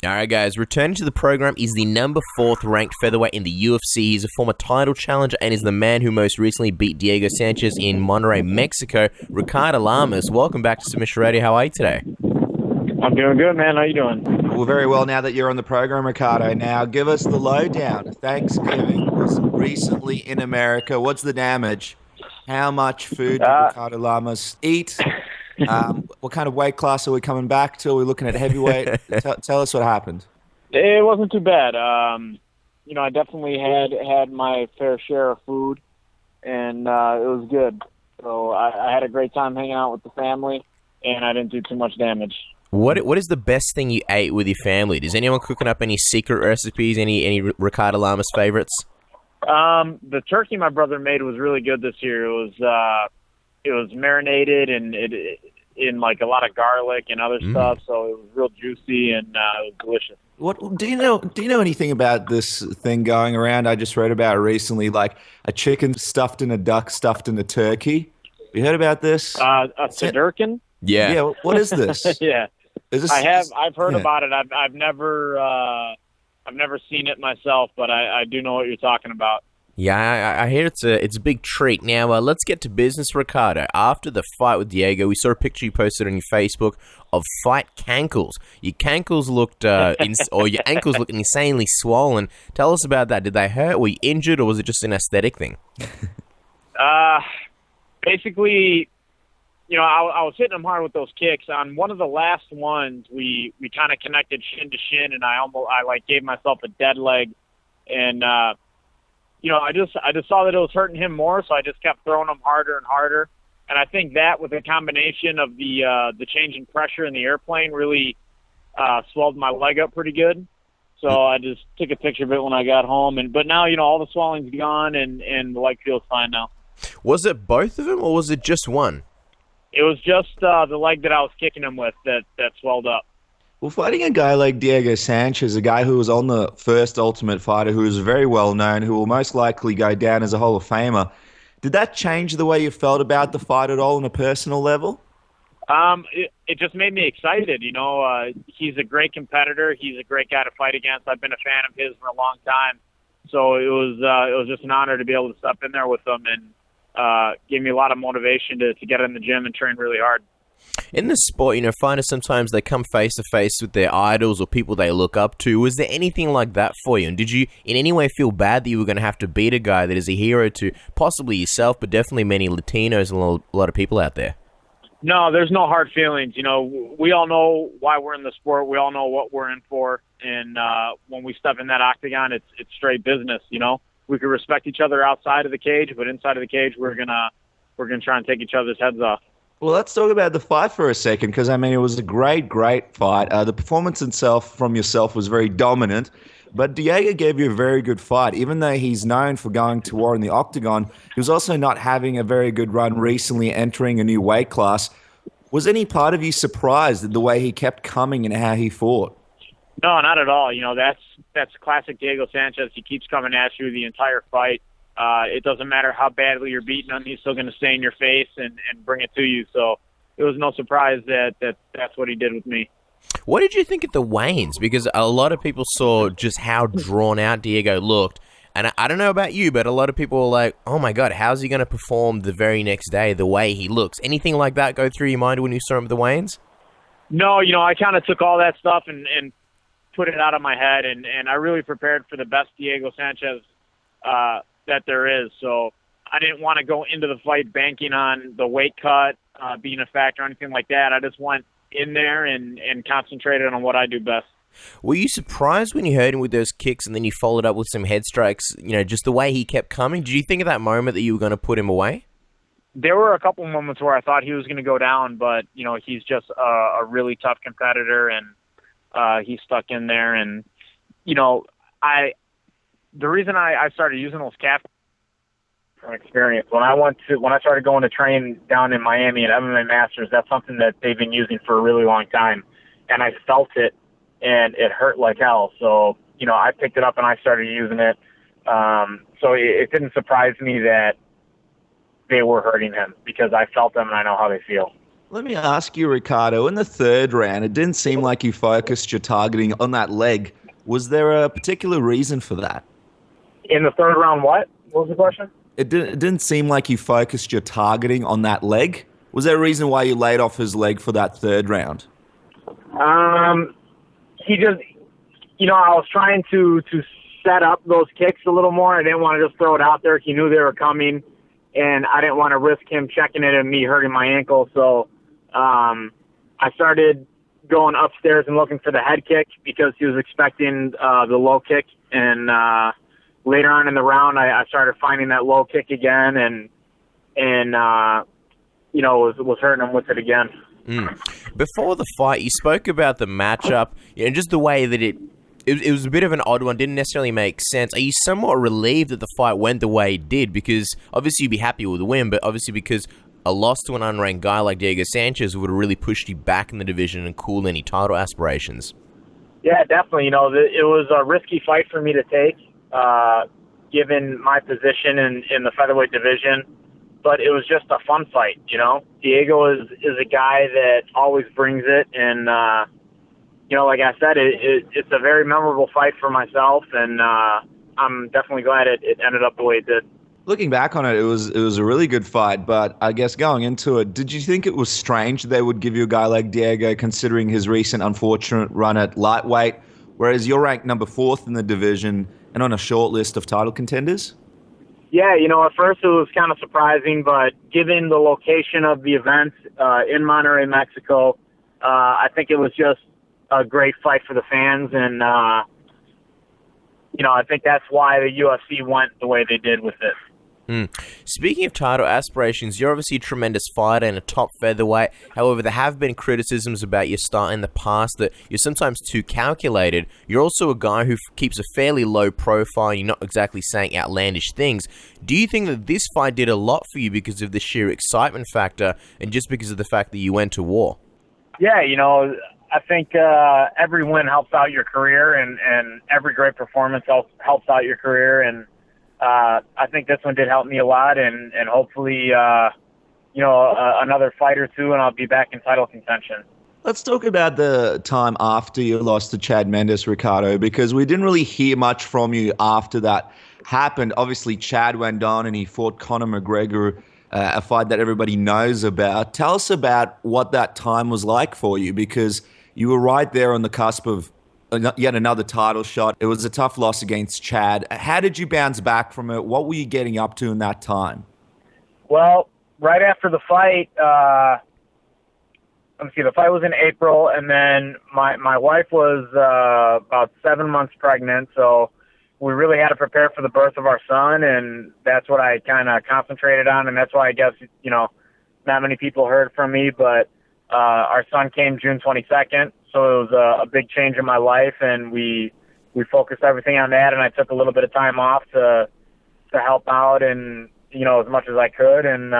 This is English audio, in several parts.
All right, guys, returning to the program is the number 4th ranked featherweight in the UFC. He's a former title challenger and is the man who most recently beat Diego Sanchez in Monterrey, Mexico. Ricardo Lamas, welcome back to Submission Radio. How are you today? I'm doing good, man. How you doing? Well, very well now that you're on the program, Ricardo. Now, give us the lowdown. Thanksgiving was recently in America. What's the damage? How much food did Uh, Ricardo Lamas eat? What kind of weight class are we coming back to? Are we looking at heavyweight? Tell us what happened. it wasn't too bad. I definitely had my fair share of food, and it was good. So I had a great time hanging out with the family, and I didn't do too much damage. What is the best thing you ate with your family? Is anyone cooking up any secret recipes? Any Ricardo Lamas favorites? The turkey my brother made was really good this year. It was marinated and in like a lot of garlic and other stuff, so it was real juicy and it was delicious. What do you know? Do you know anything about this thing going around? I just read about recently, like a chicken stuffed in a duck, stuffed in a turkey. You heard about this? A Tedurkin? Yeah. Yeah. What is this? Yeah. Is this? I've heard yeah. about it. I've never seen it myself, but I do know what you're talking about. Yeah, I hear it's a big treat. Now, let's get to business, Ricardo. After the fight with Diego, we saw a picture you posted on your Facebook of fight cankles. Your cankles looked, or your ankles looked insanely swollen. Tell us about that. Did they hurt? Were you injured, or was it just an aesthetic thing? Basically, I was hitting him hard with those kicks. On one of the last ones, we kind of connected shin to shin, and I gave myself a dead leg, and I just saw that it was hurting him more, so I just kept throwing him harder and harder. And I think that, with a combination of the change in pressure in the airplane, really swelled my leg up pretty good. So I just took a picture of it when I got home. But now, all the swelling's gone, and the leg feels fine now. Was it both of them, or was it just one? It was just the leg that I was kicking him with that swelled up. Well, fighting a guy like Diego Sanchez, a guy who was on the first Ultimate Fighter, who is very well known, who will most likely go down as a Hall of Famer, did that change the way you felt about the fight at all on a personal level? It just made me excited. He's a great competitor. He's a great guy to fight against. I've been a fan of his for a long time. So it was just an honor to be able to step in there with him, and gave me a lot of motivation to get in the gym and train really hard. In the sport, fighters sometimes they come face to face with their idols or people they look up to. Was there anything like that for you? And did you in any way feel bad that you were going to have to beat a guy that is a hero to possibly yourself, but definitely many Latinos and a lot of people out there? No, there's no hard feelings. We all know why we're in the sport. We all know what we're in for. And when we step in that octagon, it's straight business. We could respect each other outside of the cage, but inside of the cage, we're gonna try and take each other's heads off. Well, let's talk about the fight for a second, because, it was a great fight. The performance itself from yourself was very dominant, but Diego gave you a very good fight. Even though he's known for going to war in the octagon, he was also not having a very good run recently, entering a new weight class. Was any part of you surprised at the way he kept coming and how he fought? No, not at all. That's classic Diego Sanchez. He keeps coming at you the entire fight. It doesn't matter how badly you're beating him; he's still going to stay in your face and bring it to you. So it was no surprise that's what he did with me. What did you think at the weigh-ins? Because a lot of people saw just how drawn out Diego looked. And I don't know about you, but a lot of people were like, oh my God, how's he going to perform the very next day the way he looks? Anything like that go through your mind when you saw him at the weigh-ins? No, I kind of took all that stuff and put it out of my head, and I really prepared for the best Diego Sanchez that there is. So I didn't want to go into the fight banking on the weight cut being a factor or anything like that. I just went in there and concentrated on what I do best. Were you surprised when you heard him with those kicks and then you followed up with some head strikes, just the way he kept coming? Did you think at that moment that you were going to put him away? There were a couple moments where I thought he was going to go down, but, he's just a really tough competitor, and he stuck in there. And, the reason I started using those calf from experience, when I started going to train down in Miami at MMA Masters, that's something that they've been using for a really long time. And I felt it, and it hurt like hell. So, I picked it up and I started using it. So it didn't surprise me that they were hurting him, because I felt them and I know how they feel. Let me ask you, Ricardo, in the third round, it didn't seem like you focused your targeting on that leg. Was there a particular reason for that? In the third round, what was the question? It didn't seem like you focused your targeting on that leg. Was there a reason why you laid off his leg for that third round? He just, I was trying to set up those kicks a little more. I didn't want to just throw it out there. He knew they were coming, and I didn't want to risk him checking it and me hurting my ankle. So I started going upstairs and looking for the head kick because he was expecting the low kick. And later on in the round, I started finding that low kick again, and was hurting him with it again. Before the fight, you spoke about the matchup and just the way that it was a bit of an odd one, didn't necessarily make sense. Are you somewhat relieved that the fight went the way it did? Because obviously you'd be happy with the win, but obviously because a loss to an unranked guy like Diego Sanchez would have really pushed you back in the division and cooled any title aspirations. Yeah, definitely. It was a risky fight for me to take, given my position in the featherweight division. But it was just a fun fight, Diego is a guy that always brings it, and like I said, it's a very memorable fight for myself, and I'm definitely glad it ended up the way it did. Looking back on it, it was a really good fight, but I guess going into it, did you think it was strange they would give you a guy like Diego, considering his recent unfortunate run at lightweight, whereas you're ranked number 4th in the division and on a short list of title contenders? Yeah, at first it was kind of surprising, but given the location of the event in Monterrey, Mexico, I think it was just a great fight for the fans, and I think that's why the UFC went the way they did with it. Speaking of title aspirations, you're obviously a tremendous fighter and a top featherweight. However, there have been criticisms about your style in the past that you're sometimes too calculated. You're also a guy who keeps a fairly low profile. You're not exactly saying outlandish things. Do you think that this fight did a lot for you because of the sheer excitement factor and just because of the fact that you went to war? Yeah, I think every win helps out your career, and every great performance helps out your career, and I think this one did help me a lot, and hopefully, another fight or two, and I'll be back in title contention. Let's talk about the time after you lost to Chad Mendes, Ricardo, because we didn't really hear much from you after that happened. Obviously, Chad went on and he fought Conor McGregor, a fight that everybody knows about. Tell us about what that time was like for you, because you were right there on the cusp of yet another title shot. It was a tough loss against Chad. How did you bounce back from it? What were you getting up to in that time? Well, right after the fight, the fight was in April, and then my wife was about 7 months pregnant, so we really had to prepare for the birth of our son, and that's what I kind of concentrated on, and that's why I guess, not many people heard from me, but our son came June 22nd, so it was a big change in my life, and we focused everything on that, and I took a little bit of time off to help out, and as much as I could, and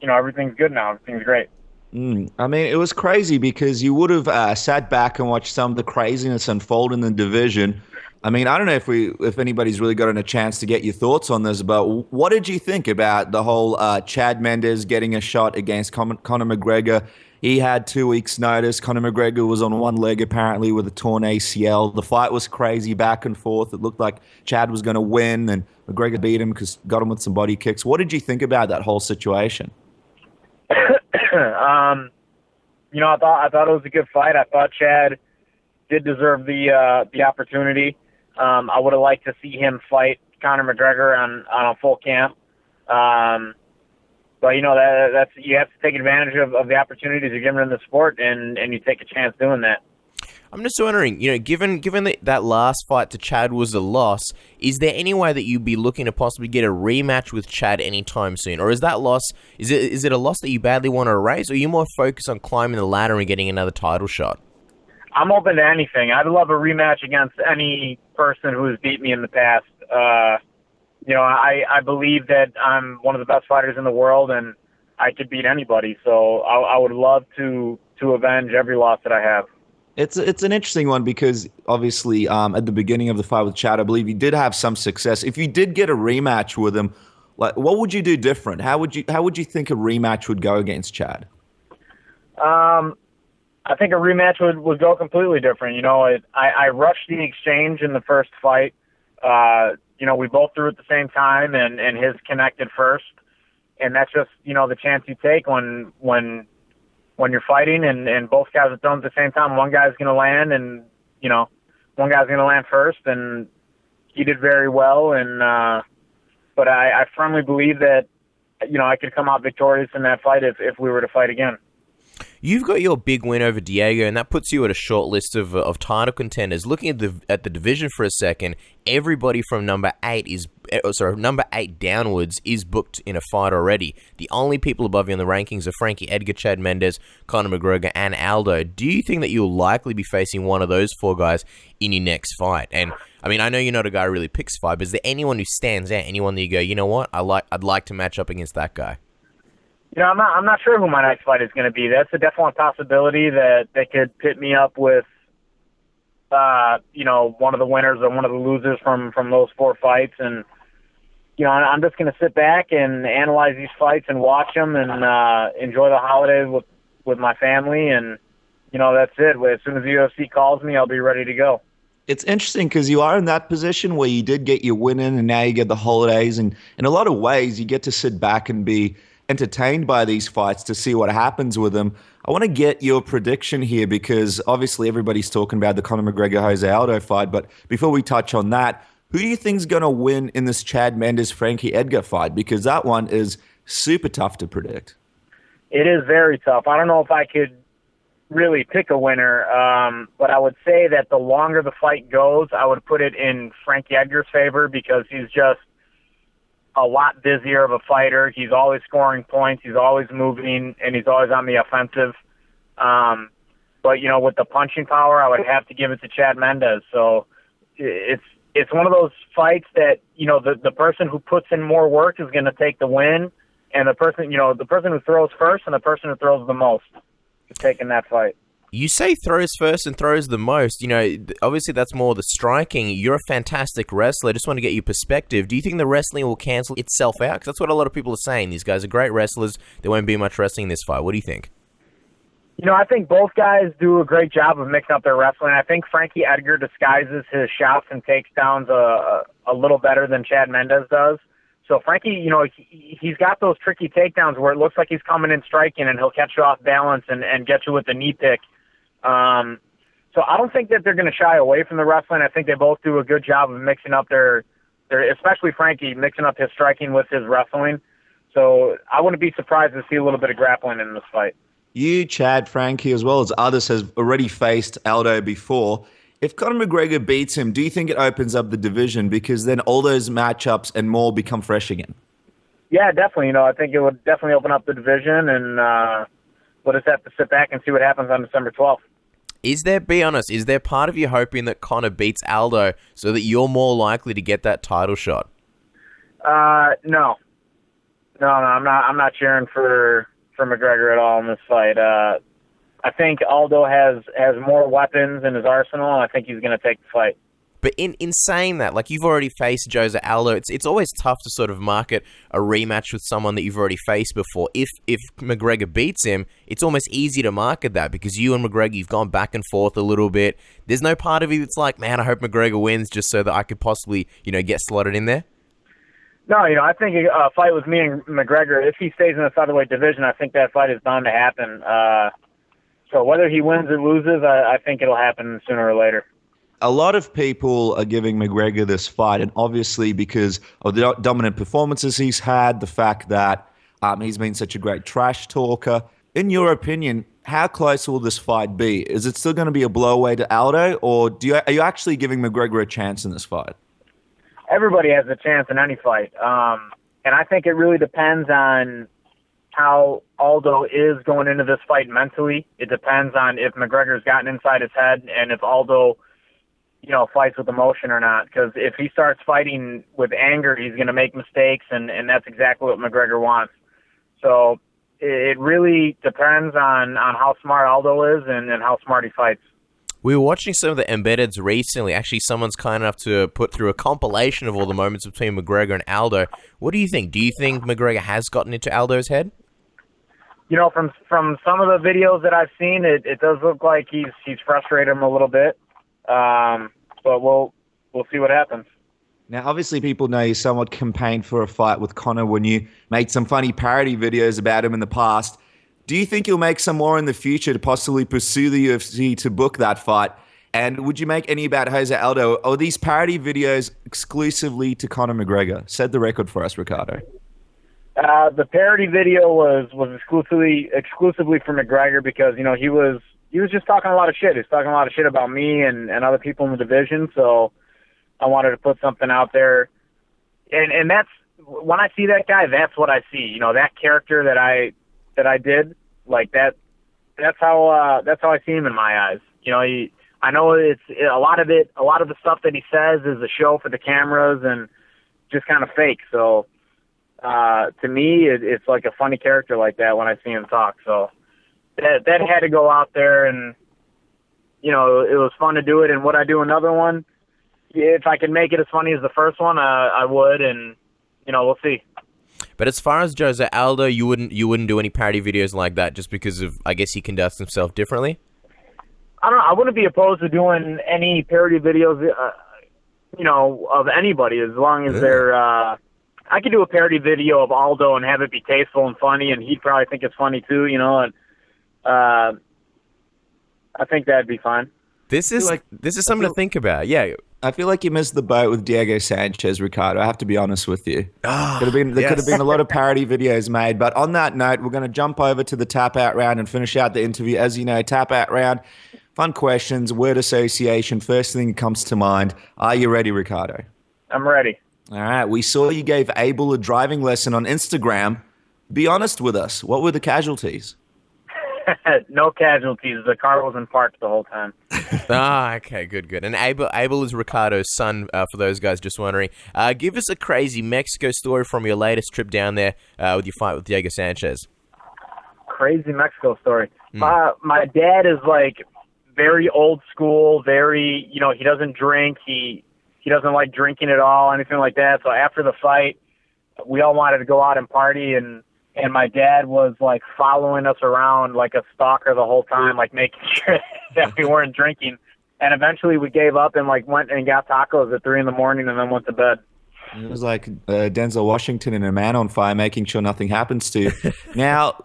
everything's good now. Everything's great. I mean, it was crazy because you would have sat back and watched some of the craziness unfold in the division. I mean, I don't know if anybody's really gotten a chance to get your thoughts on this, but what did you think about the whole Chad Mendes getting a shot against Conor McGregor? He had 2 weeks' notice. Conor McGregor was on one leg, apparently, with a torn ACL. The fight was crazy, back and forth. It looked like Chad was going to win, and McGregor beat him because got him with some body kicks. What did you think about that whole situation? I thought it was a good fight. I thought Chad did deserve the opportunity. I would have liked to see him fight Conor McGregor on a full camp. But that's you have to take advantage of the opportunities you're given in the sport, and you take a chance doing that. I'm just wondering, given that last fight to Chad was a loss, is there any way that you'd be looking to possibly get a rematch with Chad anytime soon, or is that loss is it a loss that you badly want to erase, or are you more focused on climbing the ladder and getting another title shot? I'm open to anything. I'd love a rematch against any person who has beat me in the past. I believe that I'm one of the best fighters in the world, and I could beat anybody. So I would love to avenge every loss that I have. It's an interesting one because obviously at the beginning of the fight with Chad, I believe you did have some success. If you did get a rematch with him, like what would you do different? How would you think a rematch would go against Chad? I think a rematch would go completely different. I rushed the exchange in the first fight. We both threw at the same time, and his connected first. And that's just, the chance you take when you're fighting and both guys are throwing at the same time. One guy's going to land, and, one guy's going to land first, and he did very well. But I firmly believe that, I could come out victorious in that fight if we were to fight again. You've got your big win over Diego, and that puts you at a short list of title contenders. Looking at the division for a second, everybody from number 8 downwards is booked in a fight already. The only people above you in the rankings are Frankie Edgar, Chad Mendes, Conor McGregor, and Aldo. Do you think that you'll likely be facing one of those 4 guys in your next fight? And I mean, I know you're not a guy who really picks fight, but is there anyone who stands out? Anyone that you go, you know what, I'd like to match up against that guy? I'm not sure who my next fight is going to be. That's a definite possibility that they could pit me up with, one of the winners or one of the losers from those 4 fights. And, I'm just going to sit back and analyze these fights and watch them and enjoy the holidays with my family. And, that's it. As soon as the UFC calls me, I'll be ready to go. It's interesting because you are in that position where you did get your win in and now you get the holidays. And in a lot of ways, you get to sit back and be entertained by these fights to see what happens with them. I want to get your prediction here because obviously everybody's talking about the Conor McGregor Jose Aldo fight, but before we touch on that, who do you think is going to win in this Chad Mendes Frankie Edgar fight? Because that one is super tough to predict. It is very tough. I don't know if I could really pick a winner, but I would say that the longer the fight goes, I would put it in Frankie Edgar's favor because he's just a lot busier of a fighter. He's always scoring points. He's always moving, and he's always on the offensive. But, with the punching power, I would have to give it to Chad Mendes. So it's one of those fights that, the person who puts in more work is going to take the win, and the person who throws first and the person who throws the most is taking that fight. You say throws first and throws the most. Obviously that's more the striking. You're a fantastic wrestler. I just want to get your perspective. Do you think the wrestling will cancel itself out? Because that's what a lot of people are saying. These guys are great wrestlers. There won't be much wrestling in this fight. What do you think? I think both guys do a great job of mixing up their wrestling. I think Frankie Edgar disguises his shots and takedowns a little better than Chad Mendes does. So Frankie, he's got those tricky takedowns where it looks like he's coming in striking and he'll catch you off balance and get you with the knee pick. So I don't think that they're going to shy away from the wrestling. I think they both do a good job of mixing up their especially Frankie, mixing up his striking with his wrestling. So I wouldn't be surprised to see a little bit of grappling in this fight. You, Chad, Frankie, as well as others, has already faced Aldo before. If Conor McGregor beats him, do you think it opens up the division because then all those matchups and more become fresh again? Yeah, definitely. I think it would definitely open up the division, and we'll just have to sit back and see what happens on December 12th. Be honest, is there part of you hoping that Conor beats Aldo so that you're more likely to get that title shot? No, I'm not cheering for McGregor at all in this fight. I think Aldo has more weapons in his arsenal, and I think he's going to take the fight. But in saying that, like you've already faced Jose Aldo, it's always tough to sort of market a rematch with someone that you've already faced before. If McGregor beats him, it's almost easy to market that because you and McGregor, you've gone back and forth a little bit. There's no part of you that's like, man, I hope McGregor wins just so that I could possibly, get slotted in there. No, I think a fight with me and McGregor, if he stays in the featherweight division, I think that fight is bound to happen. So whether he wins or loses, I think it'll happen sooner or later. A lot of people are giving McGregor this fight, and obviously because of the dominant performances he's had, the fact that he's been such a great trash talker. In your opinion, how close will this fight be? Is it still going to be a blowaway to Aldo, or are you actually giving McGregor a chance in this fight? Everybody has a chance in any fight, and I think it really depends on how Aldo is going into this fight mentally. It depends on if McGregor's gotten inside his head and if Aldo fights with emotion or not. Because if he starts fighting with anger, he's going to make mistakes, and that's exactly what McGregor wants. So it really depends on how smart Aldo is and how smart he fights. We were watching some of the embeddeds recently. Actually, someone's kind enough to put through a compilation of all the moments between McGregor and Aldo. What do you think? Do you think McGregor has gotten into Aldo's head? from some of the videos that I've seen, it does look like he's frustrated him a little bit. But we'll see what happens. Now, obviously, people know you somewhat campaigned for a fight with Conor when you made some funny parody videos about him in the past. Do you think you'll make some more in the future to possibly pursue the UFC to book that fight? And would you make any about Jose Aldo? Or are these parody videos exclusively to Conor McGregor? Set the record for us, Ricardo. The parody video was exclusively for McGregor because he was just talking a lot of shit. He was talking a lot of shit about me and other people in the division. So I wanted to put something out there, and that's when I see that guy. That's what I see. That character that I did, like that. That's how I see him in my eyes. I know it's a lot of the stuff that he says is a show for the cameras and just kind of fake. So to me, it's like a funny character like that when I see him talk. So that had to go out there, and it was fun to do it. And would I do another one? If I could make it as funny as the first one, I would, and we'll see. But as far as Jose Aldo, you wouldn't do any parody videos like that just because of, I guess, he conducts himself differently? I don't know. I wouldn't be opposed to doing any parody videos, of anybody as long as they're. I could do a parody video of Aldo and have it be tasteful and funny, and he'd probably think it's funny too, and I think that'd be fine. This is something to think about. Yeah. I feel like you missed the boat with Diego Sanchez, Ricardo. I have to be honest with you. There could have been a lot of parody videos made. But on that note, we're going to jump over to the tap-out round and finish out the interview. As you know, tap-out round, fun questions, word association, first thing that comes to mind. Are you ready, Ricardo? I'm ready. All right. We saw you gave Abel a driving lesson on Instagram. Be honest with us. What were the casualties? No casualties. The car was in park the whole time. Okay, good. And Abel is Ricardo's son, for those guys just wondering. Give us a crazy Mexico story from your latest trip down there with your fight with Diego Sanchez. Crazy Mexico story. My dad is like very old school, very, he doesn't drink. He doesn't like drinking at all, anything like that. So after the fight, we all wanted to go out and party, and my dad was like following us around like a stalker the whole time, like making sure that we weren't drinking. And eventually we gave up and like went and got tacos at 3 a.m. and then went to bed. It was like Denzel Washington in A Man on Fire, making sure nothing happens to you. Now,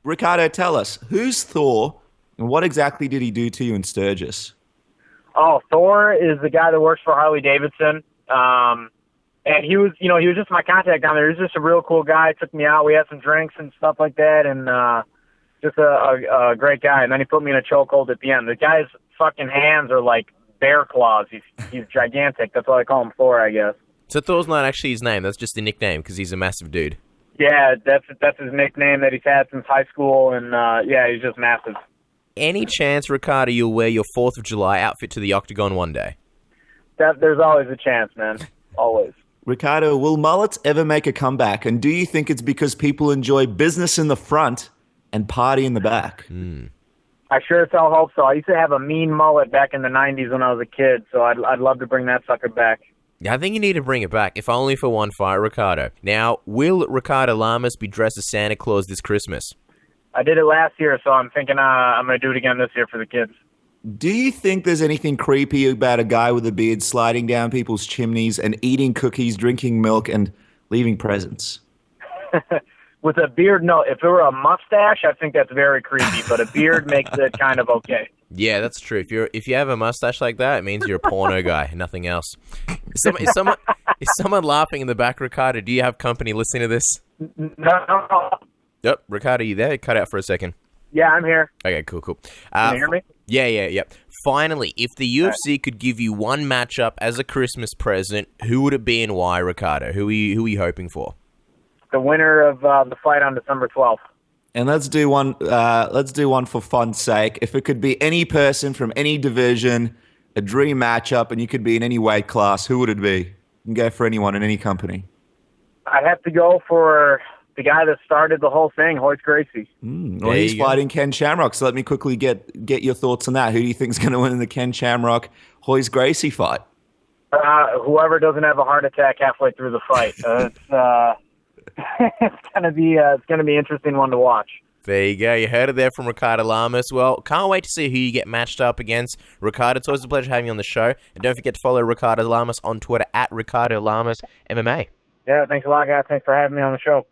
Ricardo, tell us, who's Thor and what exactly did he do to you in Sturgis? Oh, Thor is the guy that works for Harley Davidson. And he was just my contact down there. He was just a real cool guy. Took me out. We had some drinks and stuff like that, and just a great guy. And then he put me in a chokehold at the end. The guy's fucking hands are like bear claws. He's gigantic. That's why I call him Thor, I guess. So Thor's not actually his name. That's just a nickname because he's a massive dude. Yeah, that's his nickname that he's had since high school, and he's just massive. Any chance, Ricardo, you'll wear your 4th of July outfit to the Octagon one day? There's always a chance, man. Always. Ricardo, will Mullets ever make a comeback? And do you think it's because people enjoy business in the front and party in the back? I sure as hell hope so. I used to have a mean mullet back in the 90s when I was a kid, so I'd love to bring that sucker back. Yeah, I think you need to bring it back, if only for one fight, Ricardo. Now, will Ricardo Lamas be dressed as Santa Claus this Christmas? I did it last year, so I'm thinking I'm going to do it again this year for the kids. Do you think there's anything creepy about a guy with a beard sliding down people's chimneys and eating cookies, drinking milk, and leaving presents? With a beard, no. If it were a mustache, I think that's very creepy, but a beard makes it kind of okay. Yeah, that's true. If you have a mustache like that, it means you're a porno guy, nothing else. Is someone laughing in the back, Ricardo? Do you have company listening to this? No. Yep, Ricardo, you there? Cut out for a second. Yeah, I'm here. Okay, cool. Can you hear me? Yeah. Finally, if the UFC could give you one matchup as a Christmas present, who would it be and why, Ricardo? Who are you hoping for? The winner of the fight on December 12th. And let's do one. Let's do one for fun's sake. If it could be any person from any division, a dream matchup, and you could be in any weight class, who would it be? You can go for anyone in any company. I'd have to go for the guy that started the whole thing, Royce Gracie. Well, he's fighting Ken Shamrock, so let me quickly get your thoughts on that. Who do you think is going to win in the Ken Shamrock Royce Gracie fight? Whoever doesn't have a heart attack halfway through the fight. it's gonna be an interesting one to watch. There you go. You heard it there from Ricardo Lamas. Well, can't wait to see who you get matched up against. Ricardo, it's always a pleasure having you on the show. And don't forget to follow Ricardo Lamas on Twitter at Ricardo Lamas MMA. Yeah, thanks a lot, guys. Thanks for having me on the show.